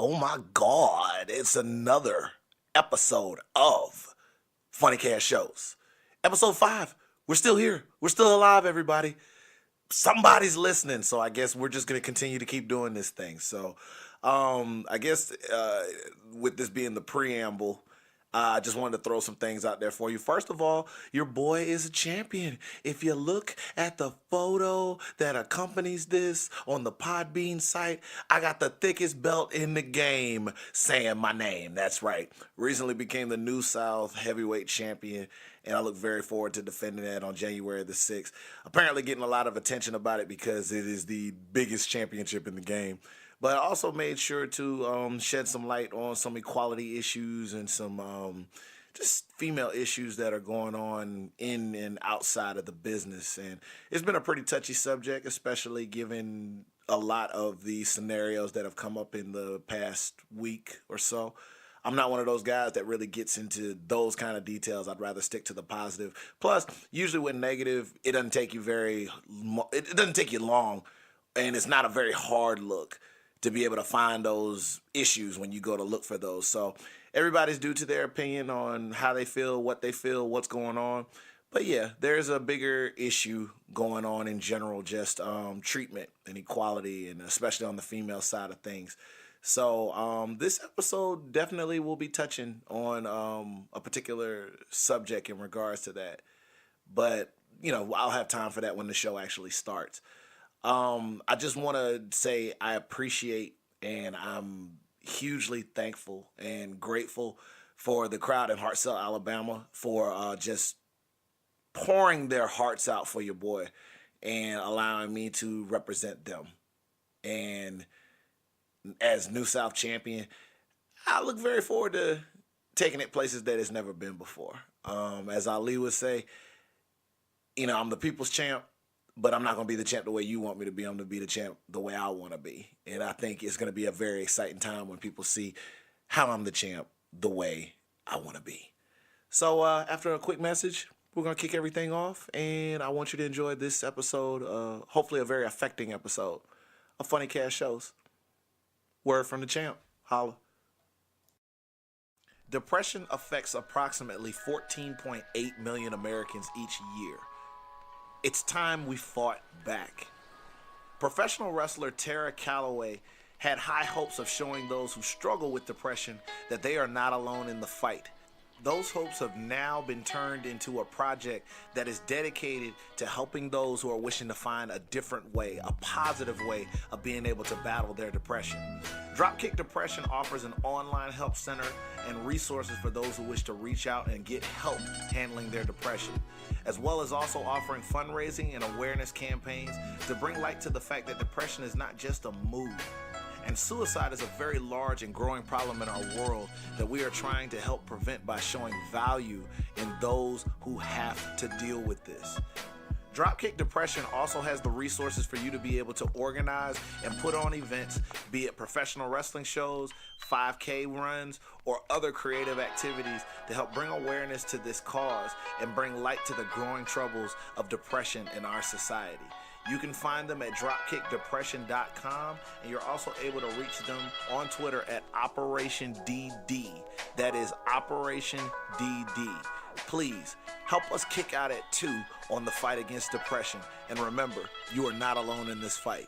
Oh my God, it's another episode of Funny Cash Shows. Episode 5. We're still here. We're still alive, everybody. Somebody's listening, so I guess we're just going to continue to keep doing this thing. So I guess with this being the preamble, I just wanted to throw some things out there for you. First of all, your boy is a champion. If you look at the photo that accompanies this on the Podbean site, I got the thickest belt in the game saying my name. That's right. Recently became the New South heavyweight champion, and I look very forward to defending that on January the 6th. Apparently getting a lot of attention about it because it is the biggest championship in the game. But I also made sure to shed some light on some equality issues and some just female issues that are going on in and outside of the business. And it's been a pretty touchy subject, especially given a lot of the scenarios that have come up in the past week or so. I'm not one of those guys that really gets into those kind of details. I'd rather stick to the positive. Plus, usually with negative, it doesn't take you it doesn't take you long, and it's not a very hard look to be able to find those issues when you go to look for those. So everybody's due to their opinion on how they feel, what's going on. But yeah, there's a bigger issue going on in general, just treatment and equality, and especially on the female side of things. So this episode definitely will be touching on a particular subject in regards to that. But, you know, I'll have time for that when the show actually starts. I just want to say I appreciate and I'm hugely thankful and grateful for the crowd in Hartselle, Alabama for just pouring their hearts out for your boy and allowing me to represent them. And as New South champion, I look very forward to taking it places that it's never been before. As Ali would say, you know, I'm the people's champ. But I'm not going to be the champ the way you want me to be. I'm going to be the champ the way I want to be. And I think it's going to be a very exciting time when people see how I'm the champ the way I want to be. So after a quick message, we're going to kick everything off. And I want you to enjoy this episode, hopefully a very affecting episode of Funny Cash Shows. Word from the champ. Holla. Depression affects approximately 14.8 million Americans each year. It's time we fought back. Professional wrestler Tara Calloway had high hopes of showing those who struggle with depression that they are not alone in the fight. Those hopes have now been turned into a project that is dedicated to helping those who are wishing to find a different way, a positive way of being able to battle their depression. Dropkick Depression offers an online help center and resources for those who wish to reach out and get help handling their depression, as well as also offering fundraising and awareness campaigns to bring light to the fact that depression is not just a mood. And suicide is a very large and growing problem in our world that we are trying to help prevent by showing value in those who have to deal with this. Dropkick Depression also has the resources for you to be able to organize and put on events, be it professional wrestling shows, 5K runs, or other creative activities to help bring awareness to this cause and bring light to the growing troubles of depression in our society. You can find them at dropkickdepression.com, and you're also able to reach them on Twitter at Operation DD. That is Operation DD. Please help us kick out at 2 on the fight against depression. And remember, you are not alone in this fight.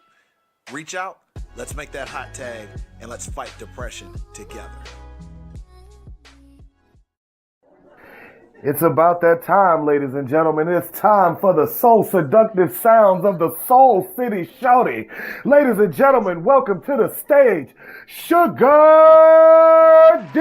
Reach out, let's make that hot tag, and let's fight depression together. It's about that time, ladies and gentlemen. It's time for the soul seductive sounds of the Soul City Shouty. Ladies and gentlemen, welcome to the stage, Sugar D.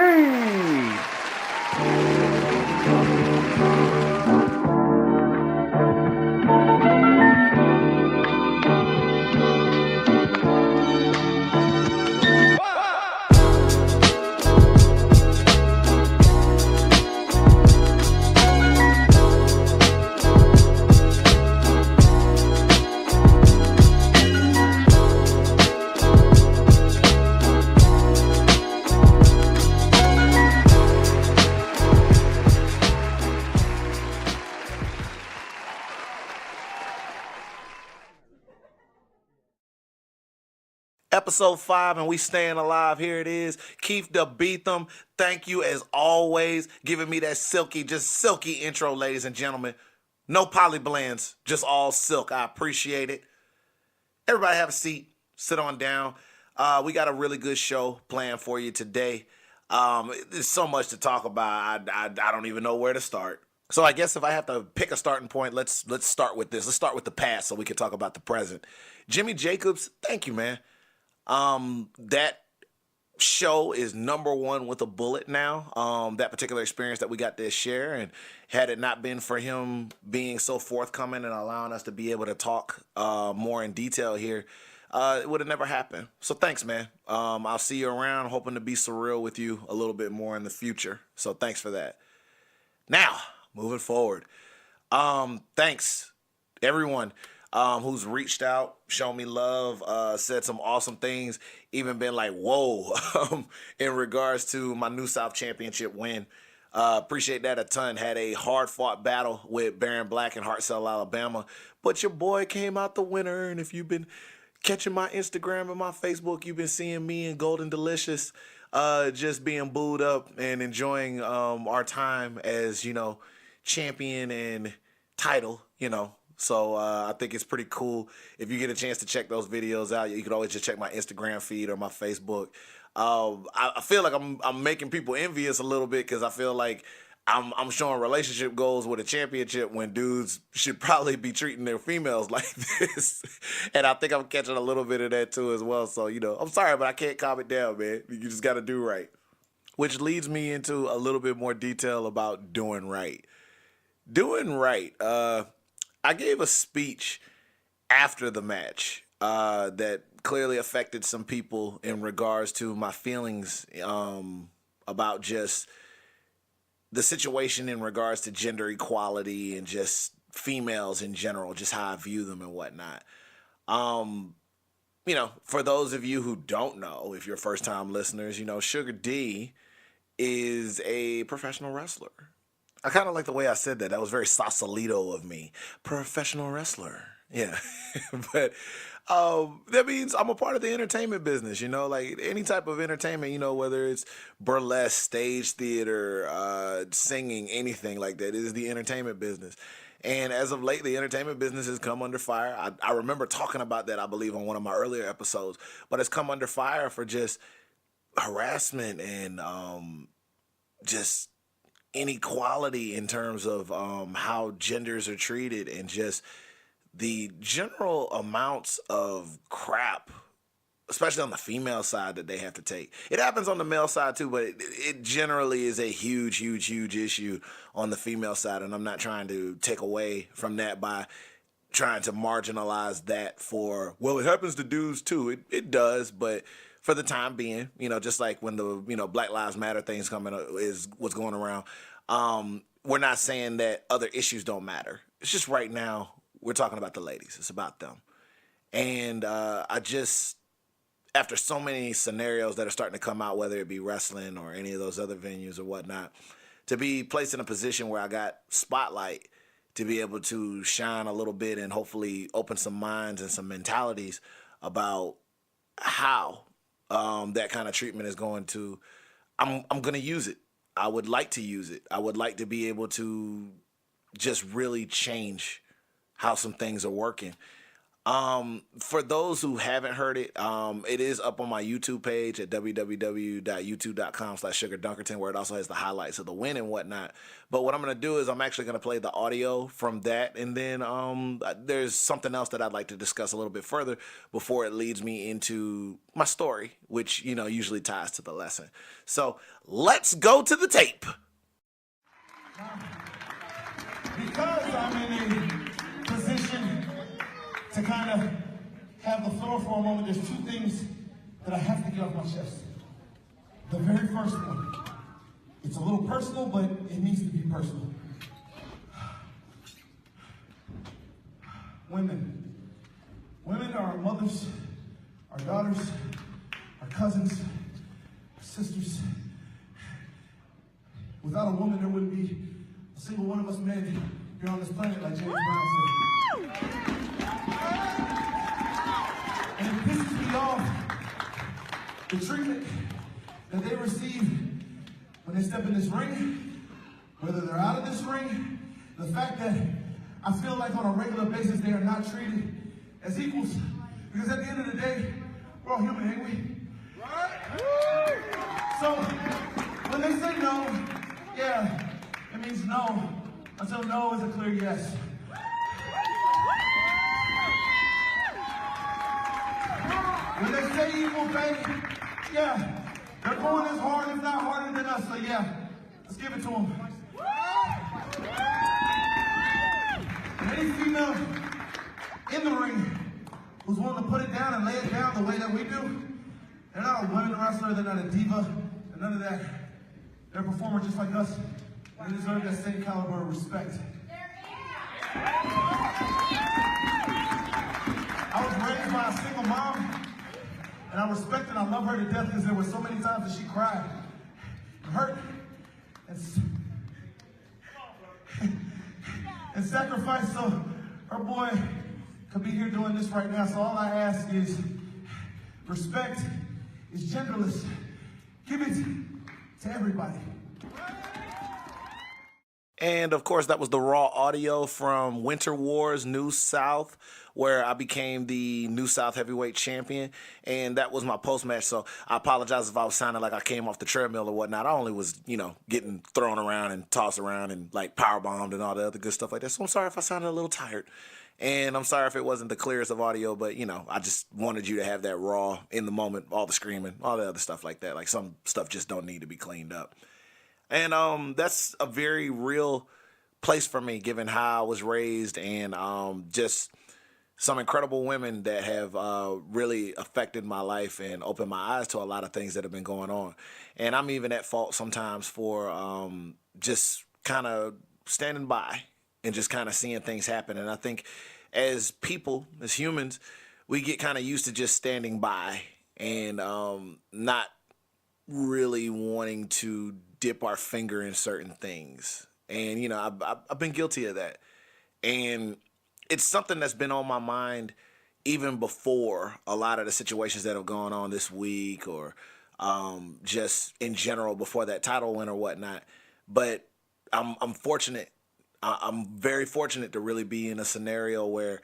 Episode 5, and we staying alive. Here it is. Keith the Beatham. Thank you, as always, giving me that silky intro, ladies and gentlemen. No poly blends, just all silk. I appreciate it. Everybody have a seat. Sit on down. We got a really good show planned for you today. There's so much to talk about. I don't even know where to start. So I guess if I have to pick a starting point, let's start with this. Let's start with the past so we can talk about the present. Jimmy Jacobs, thank you, man. That show is #1 with a bullet now. That particular experience that we got to share, and had it not been for him being so forthcoming and allowing us to be able to talk more in detail here, it would have never happened. So thanks, man. I'll see you around, hoping to be surreal with you a little bit more in the future. So thanks for that. Now, moving forward. Thanks, everyone who's reached out, shown me love, said some awesome things, even been like, whoa, in regards to my New South Championship win. Appreciate that a ton. Had a hard-fought battle with Baron Black in Hartselle, Alabama, but your boy came out the winner, and if you've been catching my Instagram and my Facebook, you've been seeing me and Golden Delicious just being booed up and enjoying our time as, champion and title, So I think it's pretty cool. If you get a chance to check those videos out, you can always just check my Instagram feed or my Facebook. I feel like I'm making people envious a little bit, because I feel like I'm showing relationship goals with a championship when dudes should probably be treating their females like this. And I think I'm catching a little bit of that too as well. So, I'm sorry, but I can't calm it down, man. You just got to do right. Which leads me into a little bit more detail about doing right. Doing right. I gave a speech after the match that clearly affected some people in regards to my feelings about just the situation in regards to gender equality and just females in general, just how I view them and whatnot. For those of you who don't know, if you're first-time listeners, Sugar D is a professional wrestler. I kind of like the way I said that. That was very Sausalito of me. Professional wrestler. Yeah. But that means I'm a part of the entertainment business, like any type of entertainment, whether it's burlesque, stage theater, singing, anything like that. It is the entertainment business. And as of late, the entertainment business has come under fire. I remember talking about that, I believe, on one of my earlier episodes. But it's come under fire for just harassment and just inequality in terms of how genders are treated, and just the general amounts of crap, especially on the female side, that they have to take. It happens on the male side too, but it generally is a huge issue on the female side, and I'm not trying to take away from that by trying to marginalize that for, well, it happens to dudes too. It does, but for the time being, just like when the, Black Lives Matter things coming is what's going around. We're not saying that other issues don't matter. It's just right now we're talking about the ladies. It's about them. And I just, after so many scenarios that are starting to come out, whether it be wrestling or any of those other venues or whatnot, to be placed in a position where I got spotlight to be able to shine a little bit and hopefully open some minds and some mentalities about how that kind of treatment is going to, I'm going to use it. I would like to use it. I would like to be able to just really change how some things are working. For those who haven't heard it, it is up on my YouTube page at www.youtube.com/Sugardunkerton, where it also has the highlights of the win and whatnot. But what I'm going to do is I'm actually going to play the audio from that, and then there's something else that I'd like to discuss a little bit further before it leads me into my story, which, usually ties to the lesson. So let's go to the tape. Because I'm in a position to kind of have the floor for a moment, there's two things that I have to get off my chest. The very first one, it's a little personal, but it needs to be personal. Women. Women are our mothers, our daughters, our cousins, our sisters. Without a woman, there wouldn't be a single one of us men here on this planet, like James Brown said. And it pisses me off the treatment that they receive when they step in this ring, whether they're out of this ring, the fact that I feel like on a regular basis they are not treated as equals. Because at the end of the day, we're all human, ain't we? So when they say no, yeah, it means no until no is a clear yes. When they say equal pay, yeah, they're going as hard, if not harder than us, so yeah, let's give it to them. And any female in the ring who's willing to put it down and lay it down the way that we do, they're not a women wrestler, they're not a diva, they're none of that. They're a performer just like us, and they deserve that same caliber of respect. I was raised by a single mom, and I respect and I love her to death because there were so many times that she cried, and hurt, and sacrificed so her boy could be here doing this right now. So all I ask is respect is genderless. Give it to everybody. And of course, that was the raw audio from Winter Wars New South, where I became the New South heavyweight champion. And that was my post-match. So I apologize if I was sounding like I came off the treadmill or whatnot. I only was, getting thrown around and tossed around and like power bombed and all the other good stuff like that. So I'm sorry if I sounded a little tired. And I'm sorry if it wasn't the clearest of audio, but, I just wanted you to have that raw in the moment, all the screaming, all the other stuff like that. Like some stuff just don't need to be cleaned up. And that's a very real place for me, given how I was raised, and just some incredible women that have really affected my life and opened my eyes to a lot of things that have been going on. And I'm even at fault sometimes for just kind of standing by and just kind of seeing things happen. And I think as people, as humans, we get kind of used to just standing by and not really wanting to dip our finger in certain things. And, I've been guilty of that. And it's something that's been on my mind even before a lot of the situations that have gone on this week, or just in general before that title win or whatnot. But I'm fortunate. I'm very fortunate to really be in a scenario where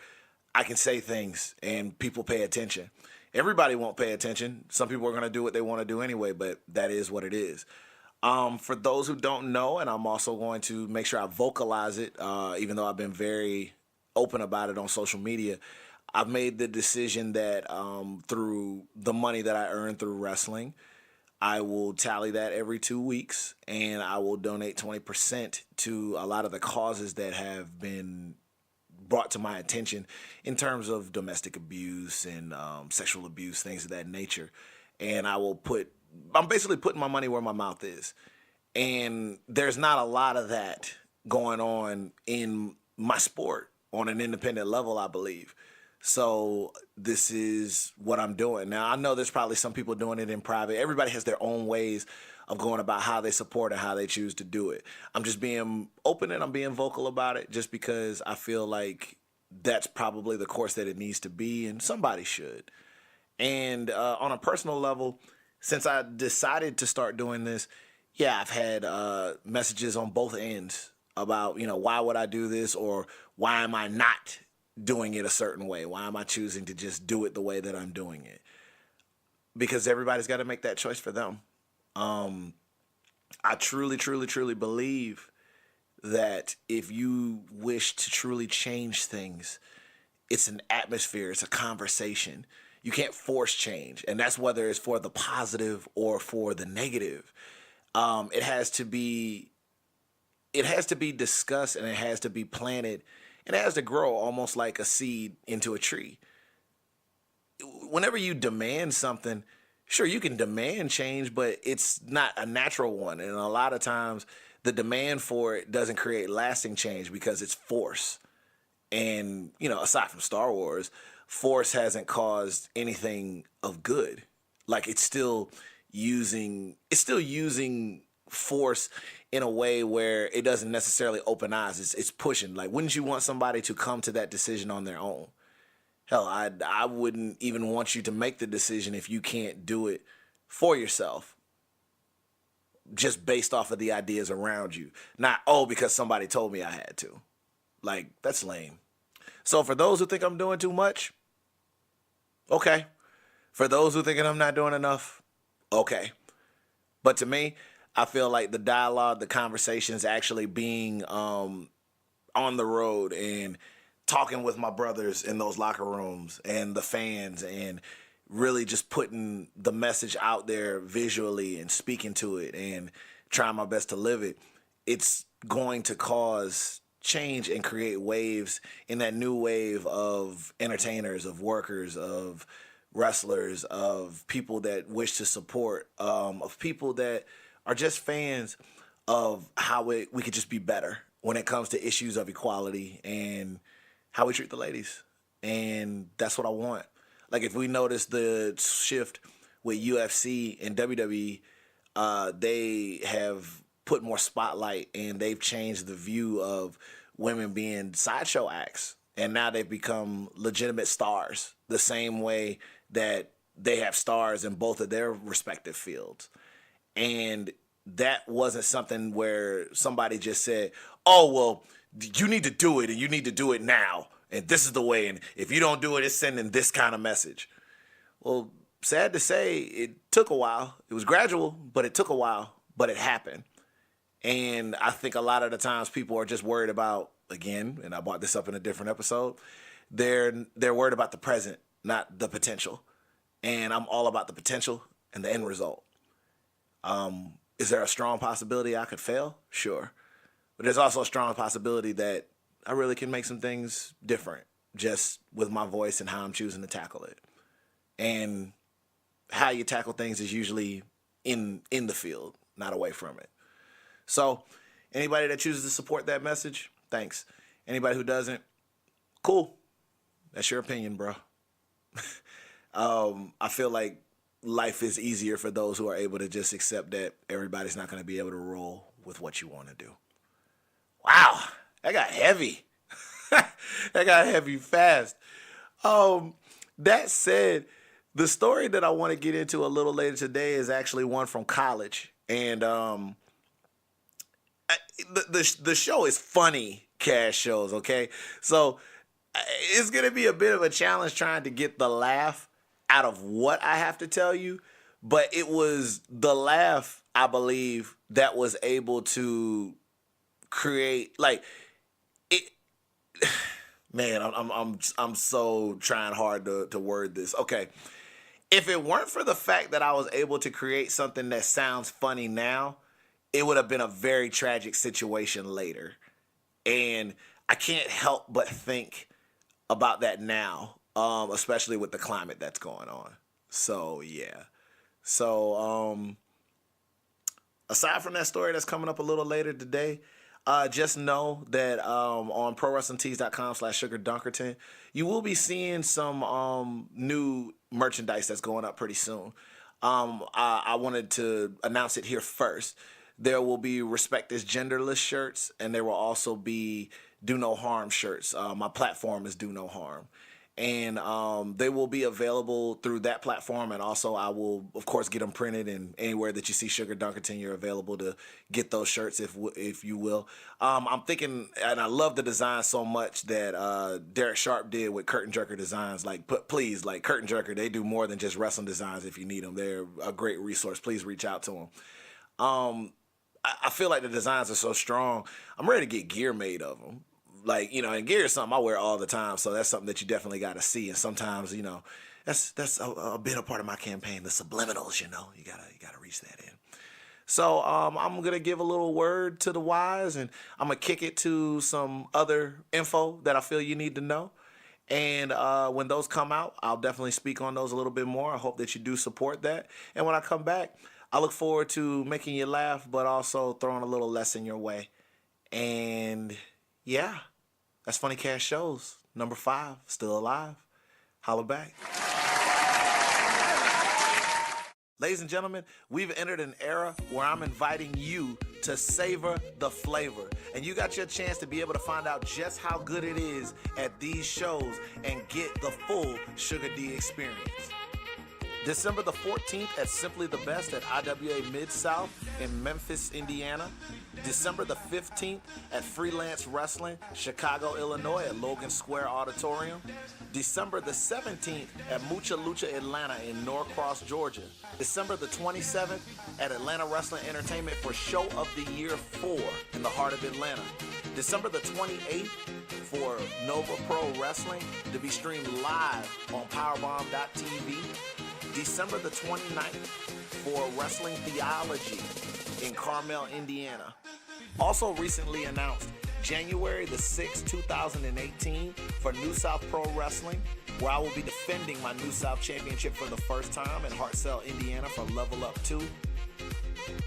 I can say things and people pay attention. Everybody won't pay attention. Some people are going to do what they want to do anyway, but that is what it is. For those who don't know, and I'm also going to make sure I vocalize it, even though I've been very open about it on social media, I've made the decision that through the money that I earn through wrestling, I will tally that every 2 weeks, and I will donate 20% to a lot of the causes that have been brought to my attention in terms of domestic abuse and sexual abuse, things of that nature. And I'm basically putting my money where my mouth is. And there's not a lot of that going on in my sport on an independent level, I believe. So this is what I'm doing. Now, I know there's probably some people doing it in private. Everybody has their own ways of going about how they support and how they choose to do it. I'm just being open and I'm being vocal about it just because I feel like that's probably the course that it needs to be, and somebody should. And on a personal level, since I decided to start doing this, yeah, I've had messages on both ends about, why would I do this, or why am I not doing it a certain way? Why am I choosing to just do it the way that I'm doing it? Because everybody's got to make that choice for them. I truly, truly, truly believe that if you wish to truly change things, it's an atmosphere, it's a conversation. You can't force change, and that's whether it's for the positive or for the negative. It has to be discussed, and it has to be planted, and it has to grow almost like a seed into a tree. Whenever you demand something, sure, you can demand change, but it's not a natural one. And a lot of times the demand for it doesn't create lasting change because it's force. And, aside from Star Wars, force hasn't caused anything of good. Like it's still using force in a way where it doesn't necessarily open eyes. It's pushing. Like, wouldn't you want somebody to come to that decision on their own? Hell, I wouldn't even want you to make the decision if you can't do it for yourself just based off of the ideas around you. Not, because somebody told me I had to. Like, that's lame. So for those who think I'm doing too much, okay. For those who think I'm not doing enough, okay. But to me, I feel like the dialogue, the conversations actually being on the road and talking with my brothers in those locker rooms and the fans and really just putting the message out there visually and speaking to it and trying my best to live it, it's going to cause change and create waves in that new wave of entertainers, of workers, of wrestlers, of people that wish to support, of people that are just fans of how we could just be better when it comes to issues of equality and how we treat the ladies. And that's what I want. Like, if we notice the shift with UFC and WWE, they have put more spotlight and they've changed the view of women being sideshow acts. And now they've become legitimate stars, the same way that they have stars in both of their respective fields. And that wasn't something where somebody just said, oh, well, you need to do it and you need to do it now. And this is the way. And if you don't do it, it's sending this kind of message. Well, sad to say, it took a while. It was gradual, but it took a while, but it happened. And I think a lot of the times people are just worried about, again, and I brought this up in a different episode, they're worried about the present, not the potential. And I'm all about the potential and the end result. Is there a strong possibility I could fail? Sure. But there's also a strong possibility that I really can make some things different just with my voice and how I'm choosing to tackle it. And how you tackle things is usually in the field, not away from it. So anybody that chooses to support that message, thanks. Anybody who doesn't, cool. That's your opinion, bro. I feel like life is easier for those who are able to just accept that everybody's not going to be able to roll with what you want to do. Wow, that got heavy. That got heavy fast. That said, the story that I want to get into a little later today is actually one from college. And the show is funny cast shows, okay? So it's going to be a bit of a challenge trying to get the laugh out of what I have to tell you. But it was the laugh, I believe, that was able to create, like, it. Man, I'm so trying hard to word this. Okay, if it weren't for the fact that I was able to create something that sounds funny now, it would have been a very tragic situation later. And I can't help but think about that now, especially with the climate that's going on. So, yeah. So, aside from that story that's coming up a little later today, just know that on ProWrestlingTees.com/Sugardunkerton, you will be seeing some new merchandise that's going up pretty soon. I wanted to announce it here first. There will be Respect is Genderless shirts, and there will also be Do No Harm shirts. My platform is Do No Harm. And they will be available through that platform, and also I will, of course, get them printed. And anywhere that you see Sugar Dunkerton, you're available to get those shirts, if you will. I'm thinking, and I love the design so much that Derek Sharp did with Curtain Jerker Designs. Like, please, like Curtain Jerker, they do more than just wrestling designs. If you need them, they're a great resource. Please reach out to them. I feel like the designs are so strong. I'm ready to get gear made of them. Like, you know, and gear is something I wear all the time, so that's something that you definitely got to see. And sometimes, you know, that's a bit of part of my campaign, the subliminals. You know, you gotta reach that in. So I'm gonna give a little word to the wise, and I'm gonna kick it to some other info that I feel you need to know. And when those come out, I'll definitely speak on those a little bit more. I hope that you do support that. And when I come back, I look forward to making you laugh, but also throwing a little lesson your way. And yeah, that's Funny Cash Shows. Number 5, still alive. Holla back. Ladies and gentlemen, we've entered an era where I'm inviting you to savor the flavor. And you got your chance to be able to find out just how good it is at these shows and get the full Sugar D experience. December the 14th at Simply the Best at IWA Mid-South in Memphis, Indiana. December the 15th at Freelance Wrestling, Chicago, Illinois at Logan Square Auditorium. December the 17th at Mucha Lucha Atlanta in Norcross, Georgia. December the 27th at Atlanta Wrestling Entertainment for Show of the Year 4 in the heart of Atlanta. December the 28th for Nova Pro Wrestling to be streamed live on Powerbomb.tv. December the 29th for Wrestling Theology in Carmel, Indiana. Also recently announced January the 6th, 2018 for New South Pro Wrestling, where I will be defending my New South Championship for the first time in Hartselle, Indiana for Level Up 2.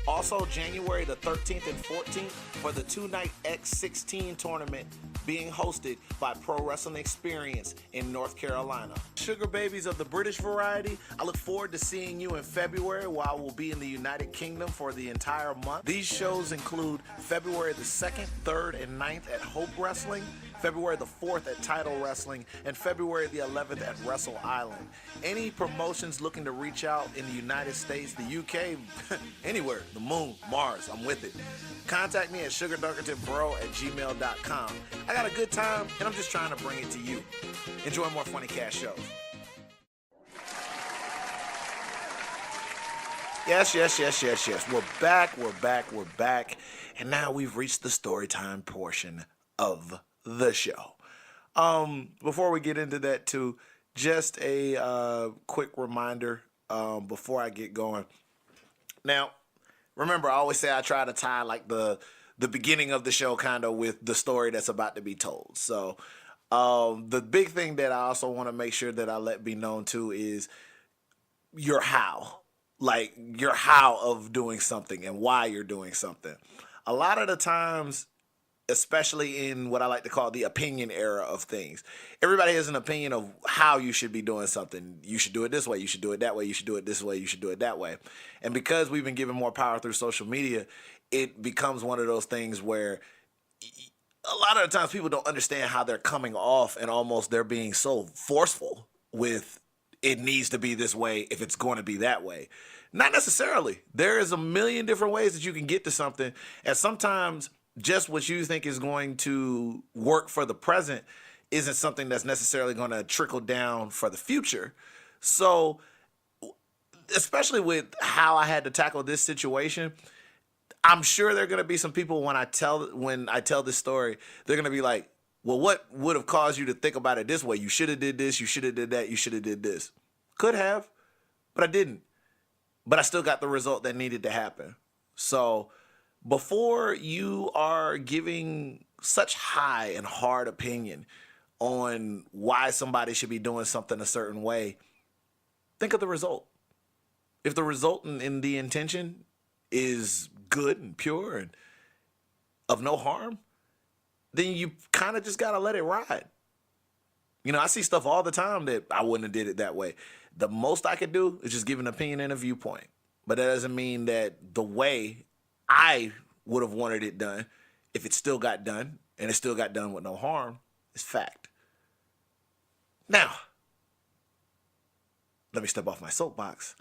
Also January the 13th and 14th for the two-night X16 tournament being hosted by Pro Wrestling Experience in North Carolina. Sugar babies of the British variety, I look forward to seeing you in February, where I will be in the United Kingdom for the entire month. These shows include February the 2nd, 3rd, and 9th at Hope Wrestling, February the 4th at Title Wrestling, and February the 11th at Wrestle Island. Any promotions looking to reach out in the United States, the UK, anywhere, the moon, Mars, I'm with it. Contact me at Sugardunkertonbro@gmail.com. I got a good time, and I'm just trying to bring it to you. Enjoy more Funny Cast shows. Yes. We're back. And now we've reached the story time portion of the show. Before we get into that too, just a quick reminder before I get going. Now, remember, I always say I try to tie like the beginning of the show kind of with the story that's about to be told. So the big thing that I also want to make sure that I let be known too is your how. Like your how of doing something and why you're doing something. A lot of the times, especially in what I like to call the opinion era of things, everybody has an opinion of how you should be doing something. You should do it this way. You should do it that way. You should do it this way. You should do it that way. And because we've been given more power through social media, it becomes one of those things where a lot of the times people don't understand how they're coming off, and almost they're being so forceful with it needs to be this way if it's going to be that way. Not necessarily. There is a million different ways that you can get to something, and sometimes just what you think is going to work for the present isn't something that's necessarily going to trickle down for the future. So, especially with how I had to tackle this situation, I'm sure there are going to be some people when I tell this story, they're going to be like, well, what would have caused you to think about it this way? You should have did this. You should have did that. You should have did this. Could have, but I didn't. But I still got the result that needed to happen. So before you are giving such high and hard opinion on why somebody should be doing something a certain way, think of the result. If the result in the intention is good and pure and of no harm, then you kind of just got to let it ride. You know, I see stuff all the time that I wouldn't have did it that way. The most I could do is just give an opinion and a viewpoint. But that doesn't mean that the way I would have wanted it done, if it still got done, and it still got done with no harm, is fact. Now, let me step off my soapbox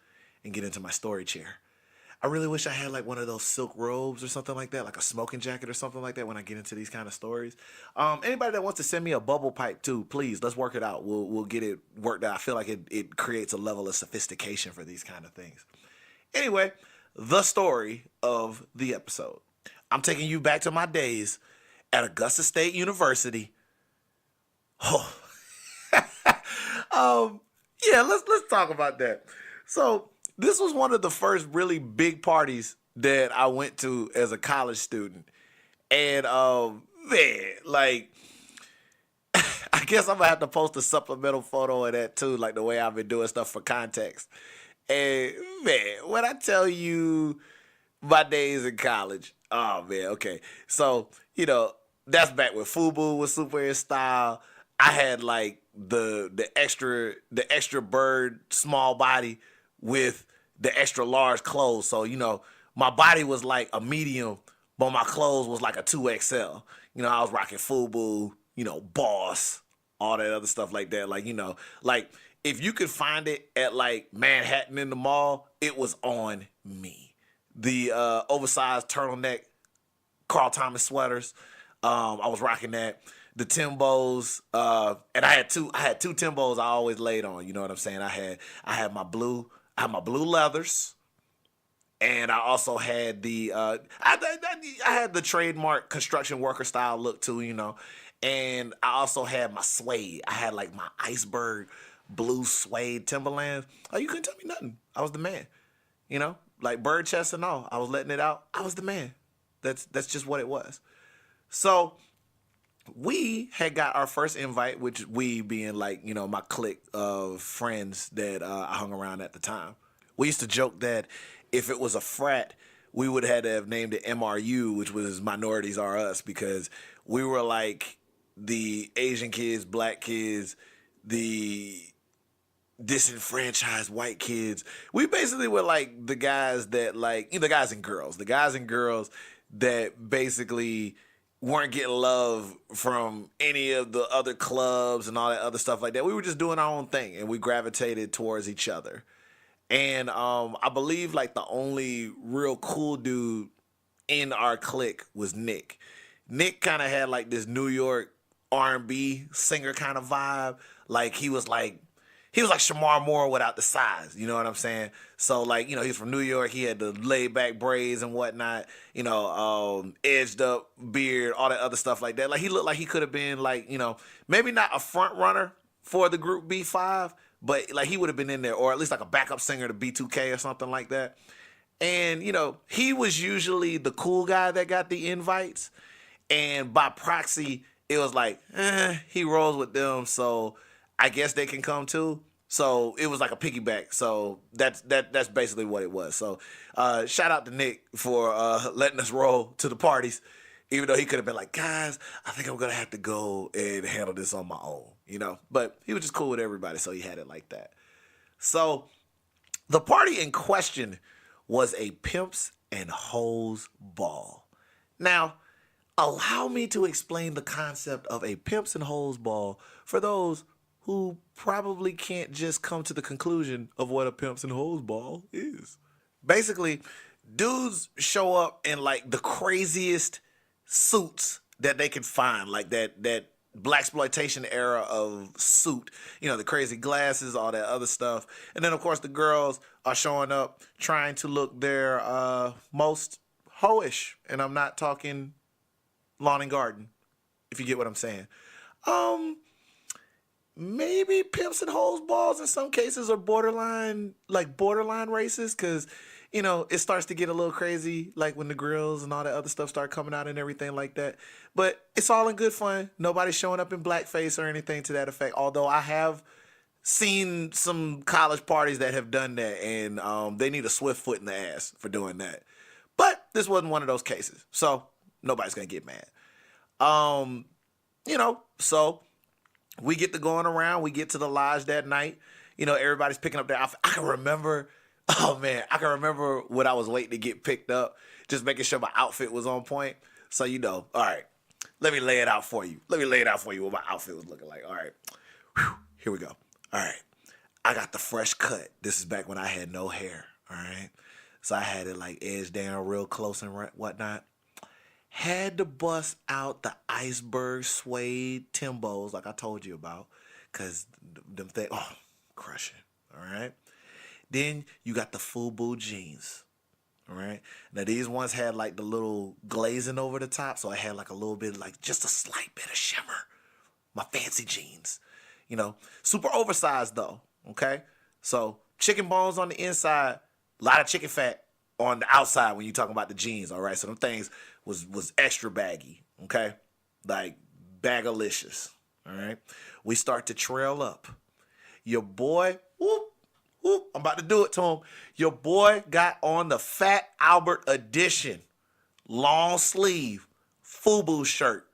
and get into my story chair. I really wish I had like one of those silk robes or something like that, like a smoking jacket or something like that when I get into these kind of stories. Anybody that wants to send me a bubble pipe too, please, let's work it out. We'll get it worked out. I feel like it creates a level of sophistication for these kind of things. Anyway, the story of the episode. I'm taking you back to my days at Augusta State University. Oh, yeah, let's talk about that. So this was one of the first really big parties that I went to as a college student. And, man, like, I guess I'm going to have to post a supplemental photo of that, too, like the way I've been doing stuff for context. And, man, when I tell you my days in college, oh, man, okay. So, you know, that's back when FUBU was super in style. I had, like, the extra bird small body with the extra large clothes. So, you know, my body was like a medium, but my clothes was like a 2XL. You know, I was rocking FUBU, you know, Boss, all that other stuff like that. Like, you know, like if you could find it at like Manhattan in the mall, it was on me. The oversized turtleneck Carl Thomas sweaters, I was rocking that. The Timbos, and I had two Timbos I always laid on. You know what I'm saying? I had my blue leathers, and I also had the I had the trademark construction worker style look too. You know, and I also had my suede. I had like my iceberg blue suede Timberlands. Oh, you couldn't tell me nothing. I was the man. You know, like bird chest and all. I was letting it out. I was the man. That's just what it was. So we had got our first invite, which we being like, you know, my clique of friends that I hung around at the time. We used to joke that if it was a frat, we would have had to have named it MRU, which was Minorities Are Us, because we were like the Asian kids, black kids, the disenfranchised white kids. We basically were like the guys that like, you know, the guys and girls that basically weren't getting love from any of the other clubs and all that other stuff like that. We were just doing our own thing, and we gravitated towards each other. And I believe like the only real cool dude in our clique was Nick. Nick kind of had like this New York R&B singer kind of vibe. Like he was like Shamar Moore without the size, you know what I'm saying? So like, you know, he's from New York. He had the laid back braids and whatnot, you know, edged up beard, all that other stuff like that. Like he looked like he could have been like, you know, maybe not a front runner for the group B5, but like he would have been in there, or at least like a backup singer to B2K or something like that. And, you know, he was usually the cool guy that got the invites. And by proxy, it was like, he rolls with them, so I guess they can come too. So it was like a piggyback. So that's basically what it was. So shout out to Nick for letting us roll to the parties, even though he could have been like, guys, I think I'm going to have to go and handle this on my own, you know. But he was just cool with everybody, so he had it like that. So the party in question was a Pimps and Hoes ball. Now, allow me to explain the concept of a Pimps and Hoes ball for those who probably can't just come to the conclusion of what a Pimps and Hoes ball is. Basically, dudes show up in like the craziest suits that they can find, like that blaxploitation era of suit, you know, the crazy glasses, all that other stuff. And then of course the girls are showing up trying to look their most hoish, and I'm not talking lawn and garden, if you get what I'm saying. Maybe Pimps and Hoes balls in some cases are borderline racist, because, you know, it starts to get a little crazy, like when the grills and all that other stuff start coming out and everything like that. But it's all in good fun. Nobody's showing up in blackface or anything to that effect, although I have seen some college parties that have done that, and they need a swift foot in the ass for doing that. But this wasn't one of those cases, so nobody's going to get mad. You know, so we get to going around. We get to the lodge that night. You know, everybody's picking up their outfit. I can remember when I was waiting to get picked up, just making sure my outfit was on point. So, you know, all right, let me lay it out for you. What my outfit was looking like. All right, whew, here we go. All right, I got the fresh cut. This is back when I had no hair, all right? So I had it like edged down real close and whatnot. Had to bust out the iceberg suede Timbos like I told you about, because them things, crushing, all right? Then you got the FUBU jeans, all right? Now these ones had like the little glazing over the top, so I had like a little bit, like just a slight bit of shimmer. My fancy jeans, you know, super oversized though, okay? So chicken bones on the inside, a lot of chicken fat on the outside when you talking about the jeans, all right? So them things was extra baggy, okay? Like bagalicious, all right? We start to trail up. Your boy, I'm about to do it to him. Your boy got on the Fat Albert edition, long sleeve, FUBU shirt.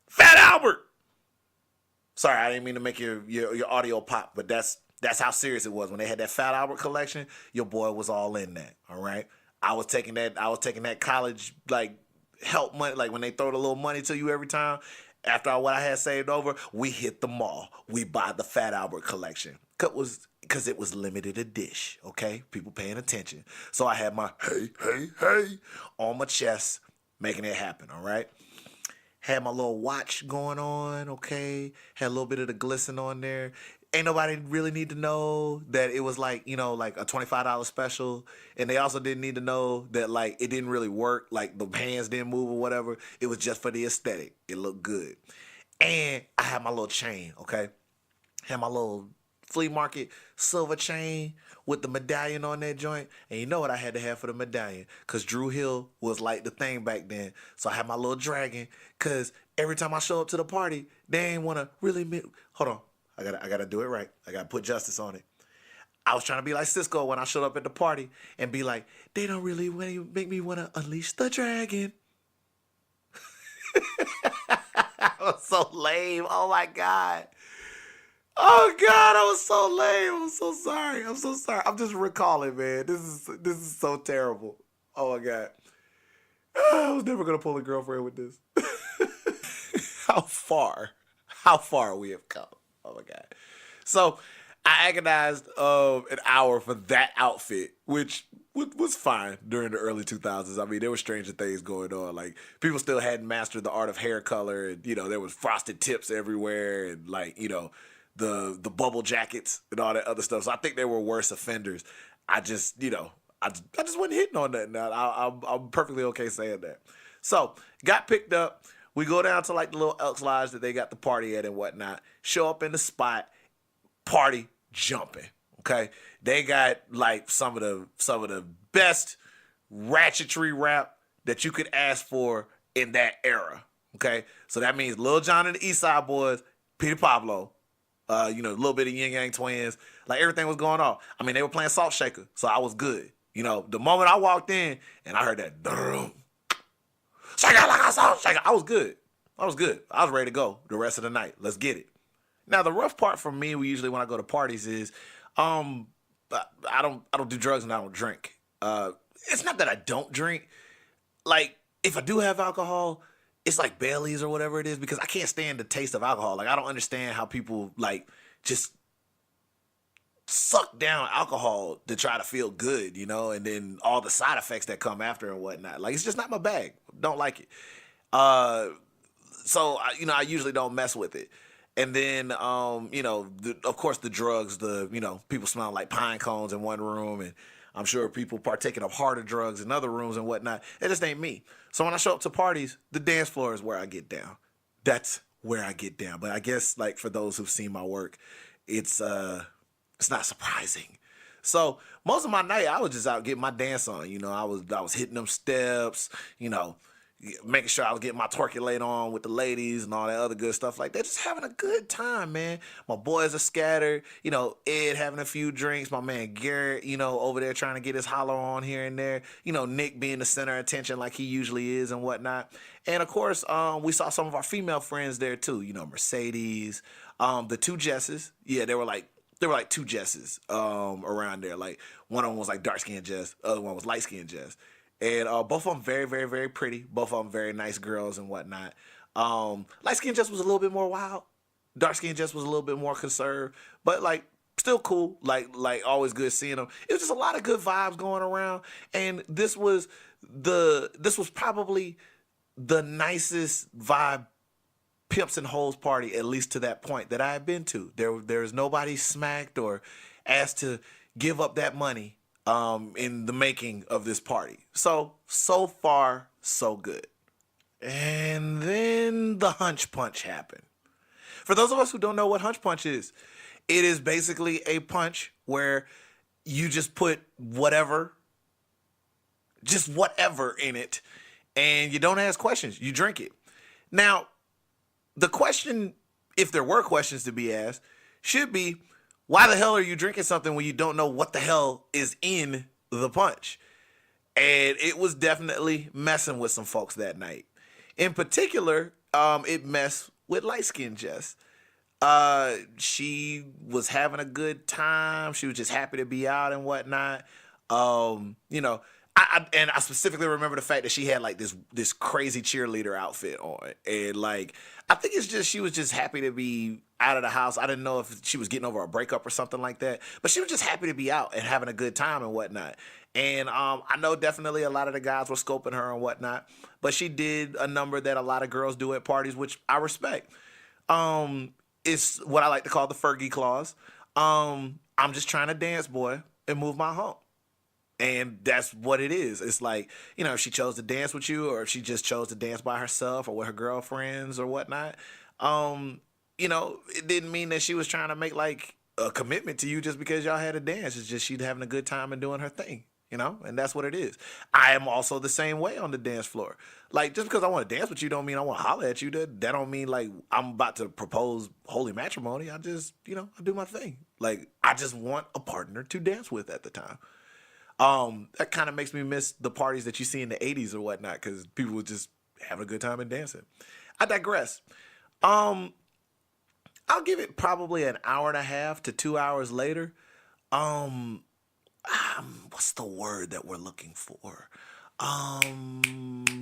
Fat Albert! Sorry, I didn't mean to make your audio pop, but that's how serious it was. When they had that Fat Albert collection, your boy was all in that, all right? I was taking that college like help money, like when they throw the little money to you every time. after what I had saved over, we hit the mall. We buy the Fat Albert collection. Because it was limited edition, okay? People paying attention. So I had my hey on my chest, making it happen, all right? Had my little watch going on, okay? Had a little bit of the glisten on there. Ain't nobody really need to know that it was like, you know, like a $25 special. And they also didn't need to know that, like, it didn't really work. Like, the hands didn't move or whatever. It was just for the aesthetic. It looked good. And I had my little chain, okay? Had my little flea market silver chain with the medallion on that joint. And you know what I had to have for the medallion? Because Drew Hill was like the thing back then. So I had my little dragon. Because every time I show up to the party, they ain't want to really... Hold on. I gotta do it right. I gotta put justice on it. I was trying to be like Cisco when I showed up at the party and be like, they don't really make me want to unleash the dragon. I was so lame. Oh my God. Oh God, I was so lame. I'm so sorry. I'm so sorry. I'm just recalling, man. This is so terrible. Oh my God. I was never gonna pull a girlfriend with this. How far we have come. Oh my God. So I agonized an hour for that outfit, which was fine during the early 2000s. I mean, there were stranger things going on. Like, people still hadn't mastered the art of hair color, and, you know, there was frosted tips everywhere, and, like, you know, the bubble jackets and all that other stuff. So I think there were worse offenders. I just, you know, I just wasn't hitting on that. Now I'm perfectly okay saying that. So got picked up. We go down to like the little Elks Lodge that they got the party at and whatnot. Show up in the spot, party jumping. Okay, they got like some of the best ratchetry rap that you could ask for in that era. Okay, so that means Lil Jon and the East Side Boys, Peter Pablo, you know, a little bit of Yin Yang Twins, like everything was going on. I mean, they were playing Salt Shaker, so I was good. You know, the moment I walked in and I heard that, shake it like a salt shaker, I was good. I was ready to go the rest of the night. Let's get it. Now, the rough part for me, usually when I go to parties is, I don't do drugs and I don't drink. It's not that I don't drink. Like, if I do have alcohol, it's like Bailey's or whatever it is, because I can't stand the taste of alcohol. Like, I don't understand how people, like, just suck down alcohol to try to feel good, you know, and then all the side effects that come after and whatnot. Like, it's just not my bag. Don't like it. So, you know, I usually don't mess with it. And then, you know, of course, the drugs, you know, people smell like pine cones in one room, and I'm sure people partaking of harder drugs in other rooms and whatnot. It just ain't me. So when I show up to parties, the dance floor is where I get down. That's where I get down. But I guess, like, for those who've seen my work, it's not surprising. So most of my night, I was just out getting my dance on. You know, I was hitting them steps, you know, making sure I was getting my twerkulate on with the ladies and all that other good stuff like that. Just having a good time, man. My boys are scattered. You know, Ed having a few drinks. My man Garrett, you know, over there trying to get his holler on here and there. You know, Nick being the center of attention like he usually is and whatnot. And, of course, we saw some of our female friends there, too. You know, Mercedes, the two Jesses. Yeah, there were like two Jesses around there. Like, one of them was like dark-skinned Jess. The other one was light-skinned Jess. And both of them very, very, very pretty. Both of them very nice girls and whatnot. Light-skinned Jess was a little bit more wild. Dark-skinned Jess was a little bit more conserved. But, like, still cool. Like always good seeing them. It was just a lot of good vibes going around. And this was probably the nicest vibe pimps and hoes party, at least to that point, that I had been to. There's nobody smacked or asked to give up that money in the making of this party. So far, so good. And then the hunch punch happened. For those of us who don't know what hunch punch is, it is basically a punch where you just put whatever in it, and you don't ask questions. You drink it. Now, the question, if there were questions to be asked, should be, why the hell are you drinking something when you don't know what the hell is in the punch? And it was definitely messing with some folks that night. In particular, it messed with light-skinned Jess. She was having a good time. She was just happy to be out and whatnot. You know, And I specifically remember the fact that she had like this crazy cheerleader outfit on, and like I think it's just she was just happy to be out of the house. I didn't know if she was getting over a breakup or something like that, but she was just happy to be out and having a good time and whatnot. And I know definitely a lot of the guys were scoping her and whatnot, but she did a number that a lot of girls do at parties, which I respect. It's what I like to call the Fergie clause. I'm just trying to dance, boy, and move my hump. And that's what it is. It's like, if she chose to dance with you or if she just chose to dance by herself or with her girlfriends or whatnot, it didn't mean that she was trying to make like a commitment to you just because y'all had a dance. It's just she's having a good time and doing her thing, and that's what it is. I am also the same way on the dance floor. Like, just because I want to dance with you don't mean I want to holler at you. That don't mean like I'm about to propose holy matrimony. I just, I do my thing. Like, I just want a partner to dance with at the time. That kind of makes me miss the parties that you see in the 80s or whatnot, because people were just having a good time and dancing. I digress. I'll give it probably an hour and a half to 2 hours later. What's the word that we're looking for?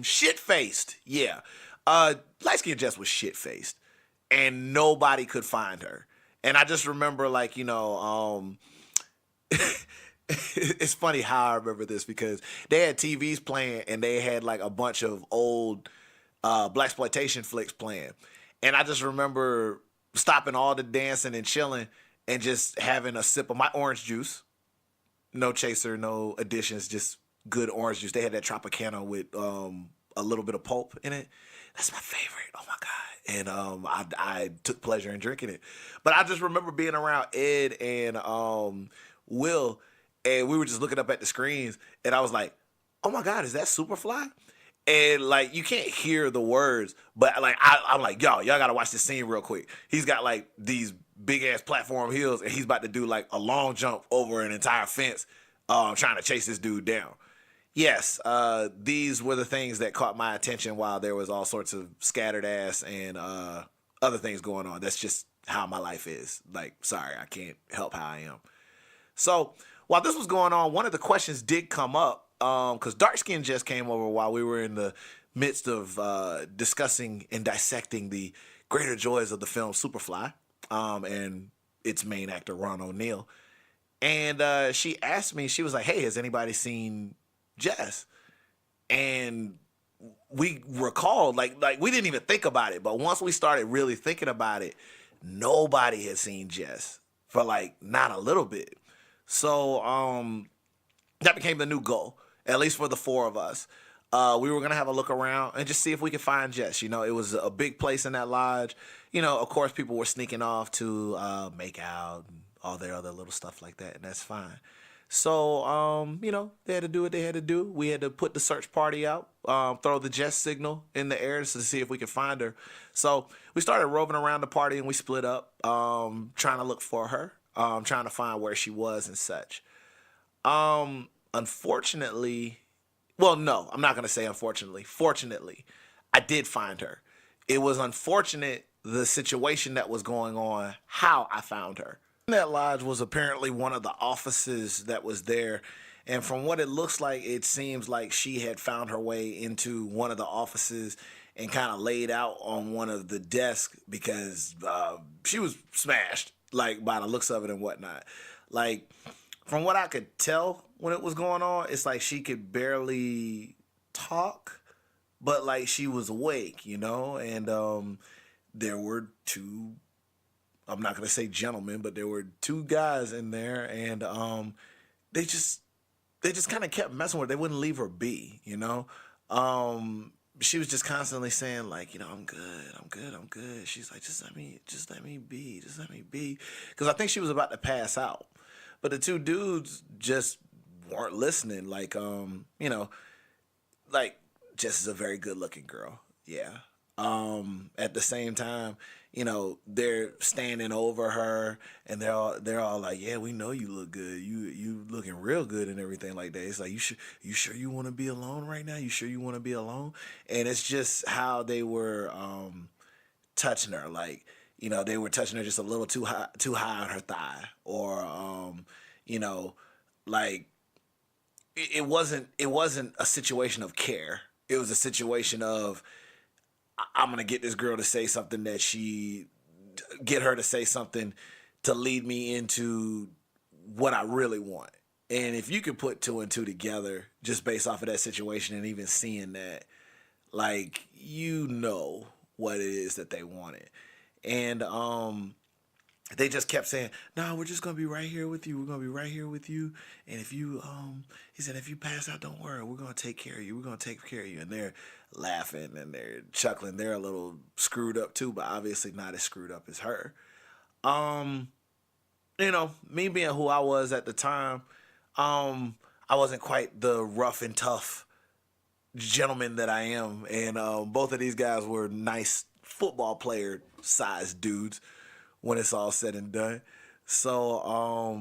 Shit-faced. Yeah. Light-skinned Jess was shit-faced, and nobody could find her. And I just remember, like, it's funny how I remember this, because they had TVs playing and they had like a bunch of old blaxploitation flicks playing, and I just remember stopping all the dancing and chilling and just having a sip of my orange juice, no chaser, no additions, just good orange juice. They had that Tropicana with a little bit of pulp in it. That's my favorite. Oh my god! And I took pleasure in drinking it. But I just remember being around Ed and Will. And we were just looking up at the screens, and I was like, "Oh my God, is that Superfly?" And like, you can't hear the words, but like, I'm like, y'all gotta watch this scene real quick. He's got like these big ass platform heels, and he's about to do like a long jump over an entire fence, trying to chase this dude down. Yes, these were the things that caught my attention while there was all sorts of scattered ass and other things going on. That's just how my life is. Like, sorry, I can't help how I am. So while this was going on, one of the questions did come up, because Dark Skin just came over while we were in the midst of discussing and dissecting the greater joys of the film Superfly, and its main actor, Ron O'Neal. And she asked me, she was like, "Hey, has anybody seen Jess?" And we recalled, like we didn't even think about it, but once we started really thinking about it, nobody had seen Jess for like not a little bit. So that became the new goal, at least for the four of us. We were going to have a look around and just see if we could find Jess. It was a big place in that lodge. Of course, people were sneaking off to make out and all their other little stuff like that, and that's fine. So, they had to do what they had to do. We had to put the search party out, throw the Jess signal in the air to see if we could find her. So we started roving around the party, and we split up, trying to look for her. Trying to find where she was and such. Unfortunately, well, no, I'm not going to say unfortunately. Fortunately, I did find her. It was unfortunate, the situation that was going on, how I found her. That lodge was apparently one of the offices that was there. And from what it looks like, it seems like she had found her way into one of the offices and kind of laid out on one of the desks, because she was smashed, like, by the looks of it and whatnot. Like, from what I could tell when it was going on, it's like she could barely talk, but like she was awake, and there were two, I'm not going to say gentlemen, but there were two guys in there, and they just kind of kept messing with her. They wouldn't leave her be, She was just constantly saying, like, "I'm good. She's like, just let me be. Because I think she was about to pass out. But the two dudes just weren't listening. Like, like, Jess is a very good looking girl. Yeah. At the same time, they're standing over her, and they're all like, "Yeah, we know you look good. You looking real good and everything like that." It's like, you sure you want to be alone right now? You sure you want to be alone? And it's just how they were touching her, like, they were touching her just a little too high on her thigh, or like it wasn't a situation of care. It was a situation of I'm gonna get this girl to say something get her to say something to lead me into what I really want. And if you could put two and two together just based off of that situation and even seeing that, like, you know what it is that they wanted. And they just kept saying, "No, we're just gonna be right here with you. We're gonna be right here with you. And if you, he said, if you pass out, don't worry. We're gonna take care of you. We're gonna take care of you." And they're laughing and they're chuckling. They're a little screwed up too, but obviously not as screwed up as her. Me being who I was at the time, I wasn't quite the rough and tough gentleman that I am. And both of these guys were nice football player sized dudes when it's all said and done. So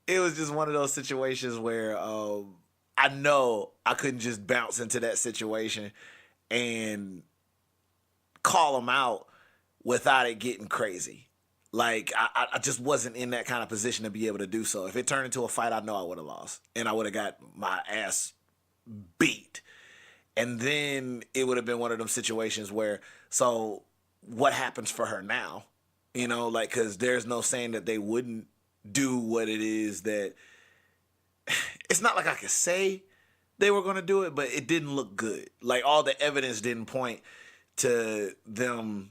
it was just one of those situations where I know I couldn't just bounce into that situation and call them out without it getting crazy. Like, I just wasn't in that kind of position to be able to do so. If it turned into a fight, I know I would have lost. And I would have got my ass beat. And then it would have been one of them situations where, so what happens for her now? Because there's no saying that they wouldn't do what it is that, it's not like I could say they were going to do it, but it didn't look good. Like, all the evidence didn't point to them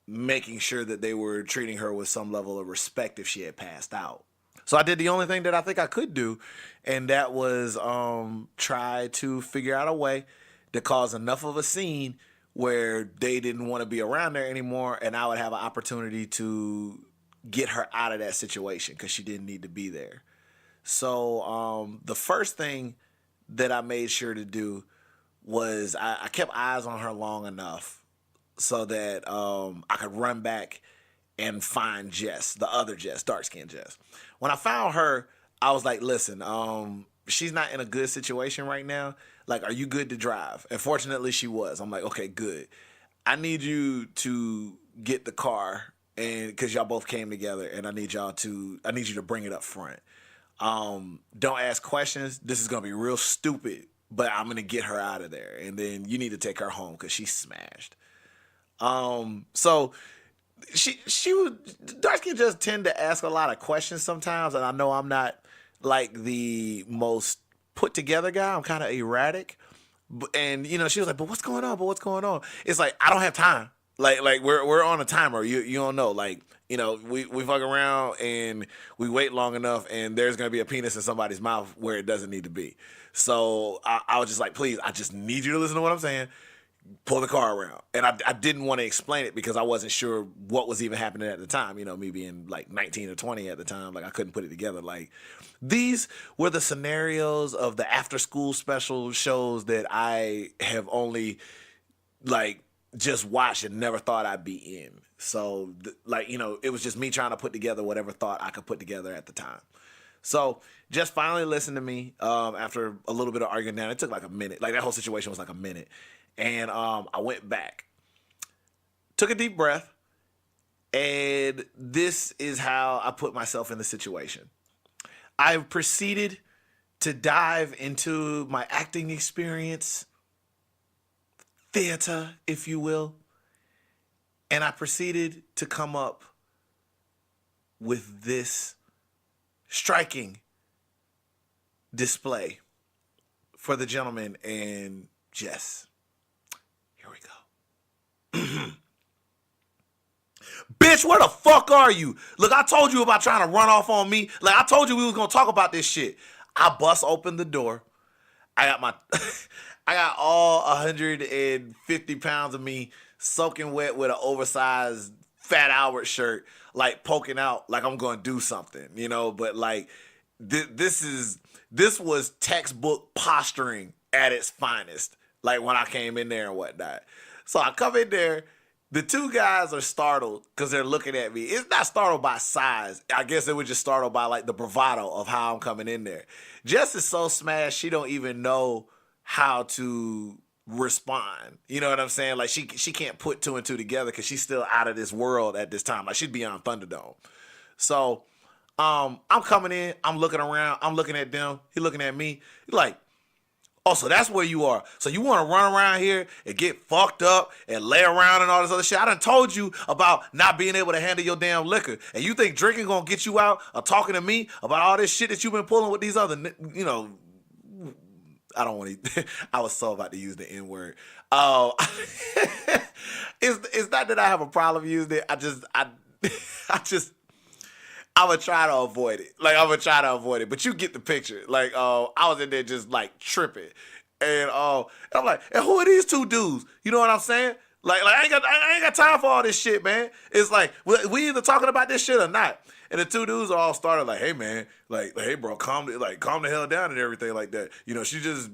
making sure that they were treating her with some level of respect if she had passed out. So I did the only thing that I think I could do, and that was try to figure out a way to cause enough of a scene where they didn't want to be around there anymore, and I would have an opportunity to get her out of that situation because she didn't need to be there. So the first thing that I made sure to do was I kept eyes on her long enough so that I could run back and find Jess, the other Jess, dark-skinned Jess. When I found her, I was like, listen, she's not in a good situation right now. Like, are you good to drive? And fortunately, she was. I'm like, okay, good. I need you to get the car, and because y'all both came together, and I need you to bring it up front. Don't ask questions. This is gonna be real stupid, but I'm gonna get her out of there, and then you need to take her home because she's smashed. So she would, dark skin just tend to ask a lot of questions sometimes, and I know I'm not like the most put together guy. I'm kind of erratic, and she was like, "But what's going on? But what's going on?" It's like, I don't have time. Like we're on a timer. You don't know. Like, we fuck around and we wait long enough, and there's gonna be a penis in somebody's mouth where it doesn't need to be. So I was just like, please, I just need you to listen to what I'm saying. Pull the car around. And I didn't want to explain it because I wasn't sure what was even happening at the time. Me being like 19 or 20 at the time, like I couldn't put it together. Like, these were the scenarios of the after school special shows that I have only like just watched and never thought I'd be in. So it was just me trying to put together whatever thought I could put together at the time. So just finally listened to me after a little bit of arguing down. It took like a minute. Like, that whole situation was like a minute. And I went back, took a deep breath, and this is how I put myself in the situation. I proceeded to dive into my acting experience, theater, if you will, and I proceeded to come up with this striking display for the gentleman and Jess. Bitch, where the fuck are you? Look, I told you about trying to run off on me. Like, I told you we was gonna talk about this shit. I bust open the door. I got all 150 pounds of me soaking wet with an oversized Fat Albert shirt, like poking out like I'm gonna do something, but like this was textbook posturing at its finest, like when I came in there and whatnot. So I come in there. The two guys are startled because they're looking at me. It's not startled by size. I guess they were just startled by like the bravado of how I'm coming in there. Jess is so smashed, she don't even know how to respond. You know what I'm saying? Like, she can't put two and two together because she's still out of this world at this time. Like, she'd be on Thunderdome. So I'm coming in, I'm looking around, I'm looking at them, he looking at me. He's like, oh, so that's where you are. So you want to run around here and get fucked up and lay around and all this other shit. I done told you about not being able to handle your damn liquor. And you think drinking gonna get you out or talking to me about all this shit that you've been pulling with these other, I don't want to, I was so about to use the N word. It's not that I have a problem using it. I would try to avoid it. But you get the picture. Like, I was in there just like tripping. And I'm like, and who are these two dudes? You know what I'm saying? Like I ain't got time for all this shit, man. It's like we either talking about this shit or not. And the two dudes all started like, hey man, like hey bro, calm the hell down and everything like that. You know, she just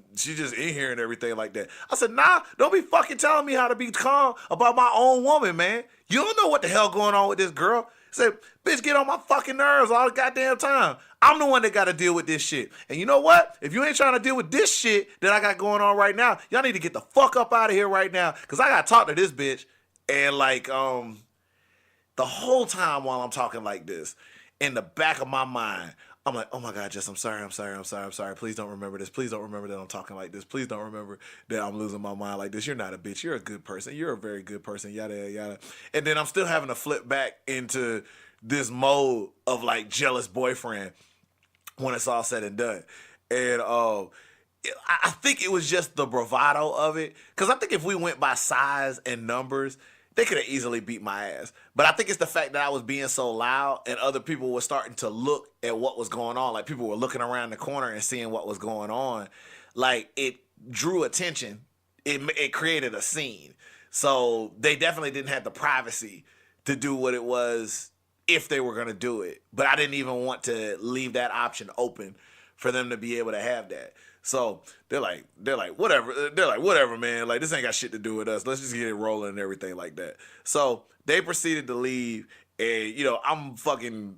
in here and everything like that. I said, nah, don't be fucking telling me how to be calm about my own woman, man. You don't know what the hell going on with this girl. I said, bitch, get on my fucking nerves all the goddamn time. I'm the one that got to deal with this shit. And you know what? If you ain't trying to deal with this shit that I got going on right now, y'all need to get the fuck up out of here right now. Because I got to talk to this bitch. And like, the whole time while I'm talking like this, in the back of my mind, I'm like, oh my God, Jess, I'm sorry. Please don't remember this. Please don't remember that I'm talking like this. Please don't remember that I'm losing my mind like this. You're not a bitch. You're a good person. You're a very good person. Yada, yada, yada. And then I'm still having to flip back into this mode of like jealous boyfriend when it's all said and done. And I think it was just the bravado of it. Because I think if we went by size and numbers, they could have easily beat my ass. But I think it's the fact that I was being so loud and other people were starting to look at what was going on. Like people were looking around the corner and seeing what was going on. Like it drew attention. It created a scene. So they definitely didn't have the privacy to do what it was if they were going to do it. But I didn't even want to leave that option open for them to be able to have that. So they're like, whatever. They're like, whatever, man. Like, this ain't got shit to do with us. Let's just get it rolling and everything like that. So they proceeded to leave, and, I'm fucking,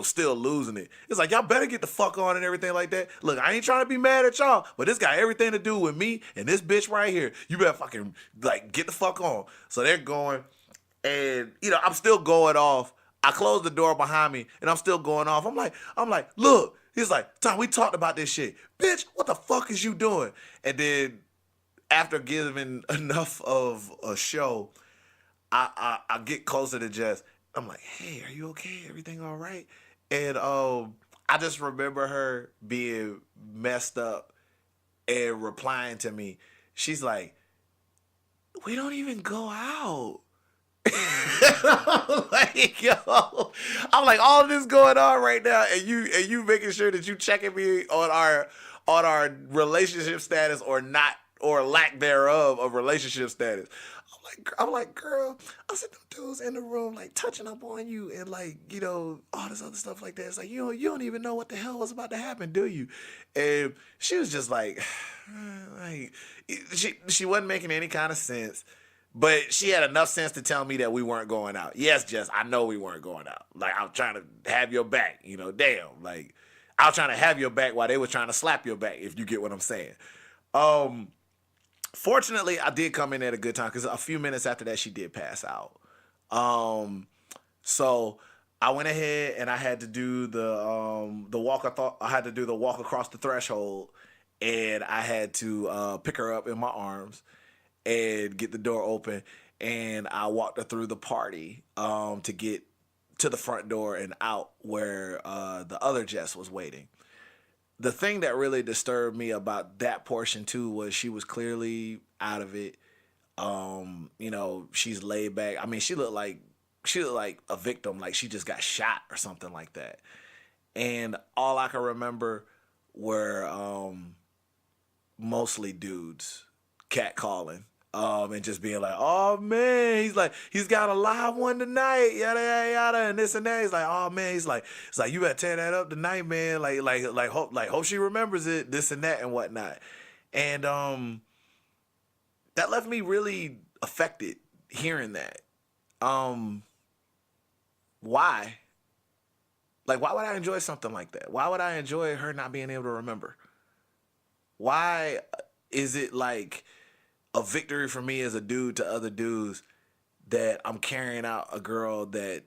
still losing it. It's like, y'all better get the fuck on and everything like that. Look, I ain't trying to be mad at y'all, but this got everything to do with me and this bitch right here. You better fucking, like, get the fuck on. So they're going, and, I'm still going off. I closed the door behind me, and I'm still going off. I'm like, look. He's like, Tom, we talked about this shit. Bitch, what the fuck is you doing? And then after giving enough of a show, I get closer to Jess. I'm like, hey, are you okay? Everything all right? And I just remember her being messed up and replying to me. She's like, we don't even go out. I'm like, all of this going on right now, and you making sure that you checking me on our relationship status or not, or lack thereof of relationship status. I'm like, girl, I said, them dudes in the room like touching up on you and like, all this other stuff like that. It's like, you don't even know what the hell was about to happen, do you? And she was just like she wasn't making any kind of sense. But she had enough sense to tell me that we weren't going out. Yes, Jess, I know we weren't going out. Like, I'm trying to have your back, damn. Like, I was trying to have your back while they were trying to slap your back, if you get what I'm saying. Fortunately, I did come in at a good time, because a few minutes after that, she did pass out. So I went ahead and I had to do the walk. I had to do the walk across the threshold, and I had to pick her up in my arms and get the door open, and I walked her through the party to get to the front door and out where the other Jess was waiting. The thing that really disturbed me about that portion too was she was clearly out of it. She's laid back. I mean, she looked like a victim, like she just got shot or something like that. And all I can remember were mostly dudes catcalling. And just being like, oh man, he's got a live one tonight, yada yada yada, and this and that. He's like, oh man, it's like you better tear that up tonight, man. Hope she remembers it, this and that and whatnot. And that left me really affected hearing that. Why? Like, why would I enjoy something like that? Why would I enjoy her not being able to remember? Why is it like a victory for me as a dude to other dudes that I'm carrying out a girl that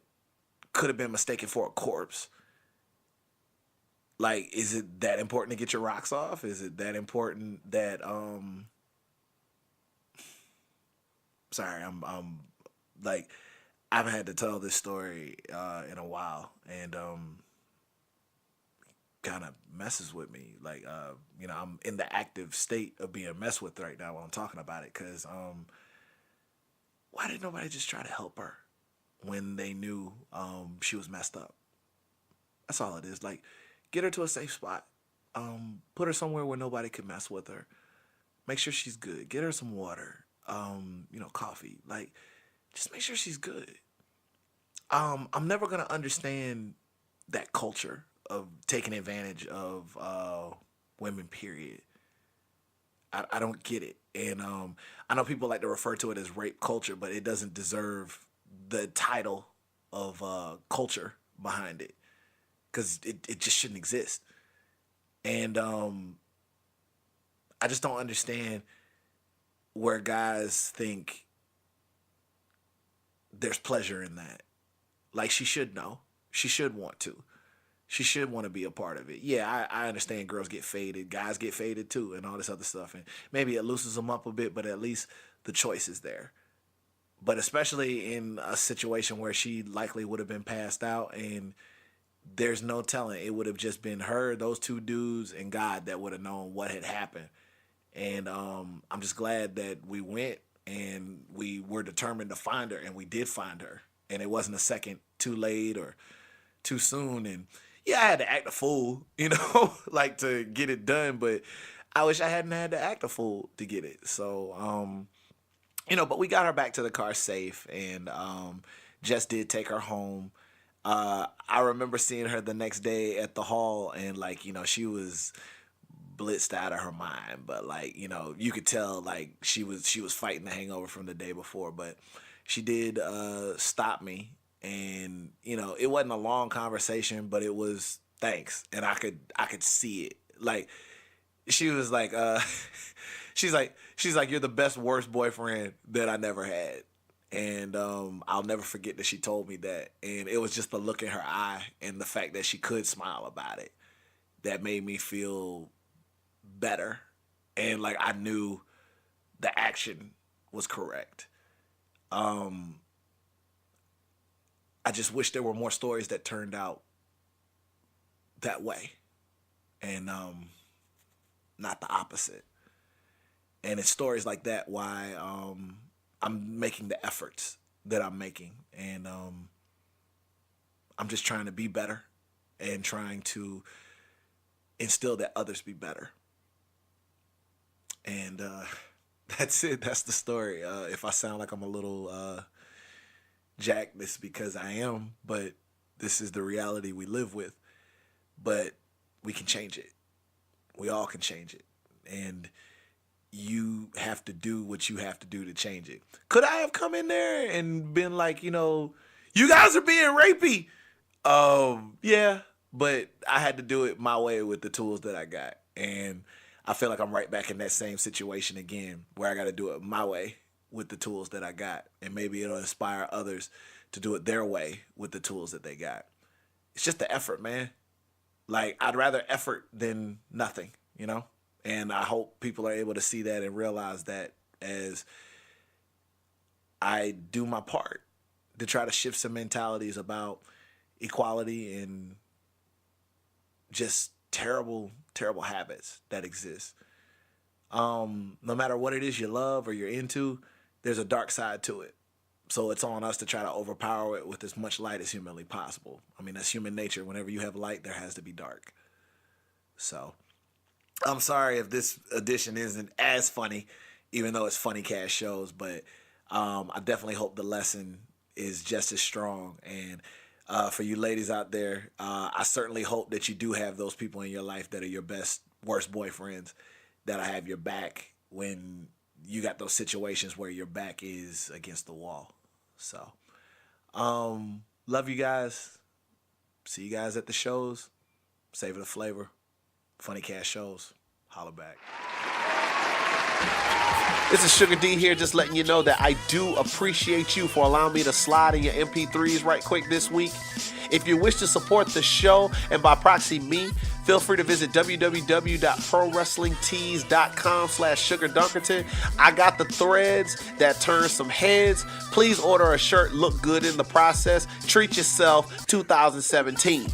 could have been mistaken for a corpse? Like, is it that important to get your rocks off? Is it that important that sorry, I'm like, I haven't had to tell this story in a while, and kind of messes with me. Like, I'm in the active state of being messed with right now while I'm talking about it, because why did nobody just try to help her when they knew she was messed up? That's all it is. Like, get her to a safe spot. Put her somewhere where nobody can mess with her. Make sure she's good. Get her some water. Coffee. Like, just make sure she's good. I'm never gonna understand that culture of taking advantage of women, period. I don't get it. And I know people like to refer to it as rape culture, but it doesn't deserve the title of culture behind it, because it just shouldn't exist. And I just don't understand where guys think there's pleasure in that. Like, she should know. She should want to. She should want to be a part of it. Yeah, I understand girls get faded. Guys get faded too, and all this other stuff. And maybe it loosens them up a bit, but at least the choice is there. But especially in a situation where she likely would have been passed out, and there's no telling. It would have just been her, those two dudes, and God that would have known what had happened. And I'm just glad that we went and we were determined to find her, and we did find her. And it wasn't a second too late or too soon. And yeah, I had to act a fool, like, to get it done. But I wish I hadn't had to act a fool to get it. So, but we got her back to the car safe, and Jess did take her home. I remember seeing her the next day at the hall, and she was blitzed out of her mind, but you could tell she was fighting the hangover from the day before. But she did stop me, and it wasn't a long conversation, but it was thanks, and I could see it. Like, she was like, she's like, you're the best worst boyfriend that I never had. And I'll never forget that she told me that. And it was just the look in her eye and the fact that she could smile about it that made me feel better. And I knew the action was correct. I just wish there were more stories that turned out that way, and not the opposite. And it's stories like that why I'm making the efforts that I'm making, and I'm just trying to be better and trying to instill that others be better. And that's it. That's the story. If I sound like I'm a little jacked, this is because I am, but this is the reality we live with. But we can change it. We all can change it. And you have to do what you have to do to change it. Could I have come in there and been like, you guys are being rapey? Yeah, but I had to do it my way with the tools that I got. And I feel like I'm right back in that same situation again, where I got to do it my way with the tools that I got. And maybe it'll inspire others to do it their way with the tools that they got. It's just the effort, man. I'd rather effort than nothing, And I hope people are able to see that and realize that as I do my part to try to shift some mentalities about equality and just terrible, terrible habits that exist. No matter what it is you love or you're into, there's a dark side to it. So it's on us to try to overpower it with as much light as humanly possible. I mean, that's human nature. Whenever you have light, there has to be dark. So I'm sorry if this edition isn't as funny, even though it's funny cast shows, but I definitely hope the lesson is just as strong. And for you ladies out there, I certainly hope that you do have those people in your life that are your best, worst boyfriends, that'll have your back when you got those situations where your back is against the wall. So, love you guys. See you guys at the shows. Savor the flavor. Funny cast shows. Holla back. This is Sugar D here, just letting you know that I do appreciate you for allowing me to slide in your MP3s right quick this week. If you wish to support the show and by proxy me, Feel free to visit www.prowrestlingtees.com/Sugardunkerton. I got the threads that turn some heads. Please order a shirt, look good in the process. Treat yourself 2017.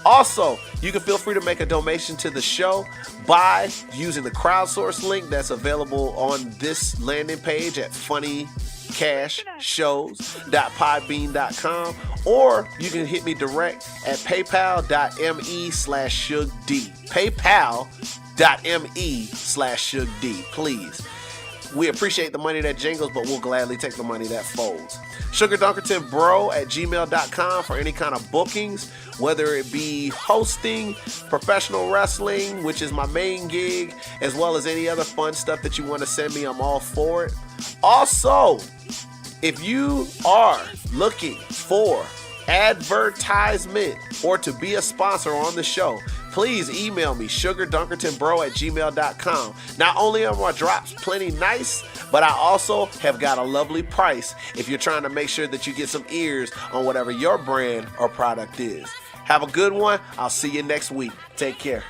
Also, you can feel free to make a donation to the show by using the crowdsource link that's available on this landing page at funnycashshows.podbean.com, or you can hit me direct at paypal.me/SugD. paypal.me/SugD, please. We appreciate the money that jingles, but we'll gladly take the money that folds. Sugardunkertonbro at gmail.com for any kind of bookings, whether it be hosting, professional wrestling, which is my main gig, as well as any other fun stuff that you want to send me. I'm all for it. Also, if you are looking for advertisement or to be a sponsor on the show, please email me, Sugardunkertonbro at gmail.com. Not only are my drops plenty nice, but I also have got a lovely price if you're trying to make sure that you get some ears on whatever your brand or product is. Have a good one. I'll see you next week. Take care.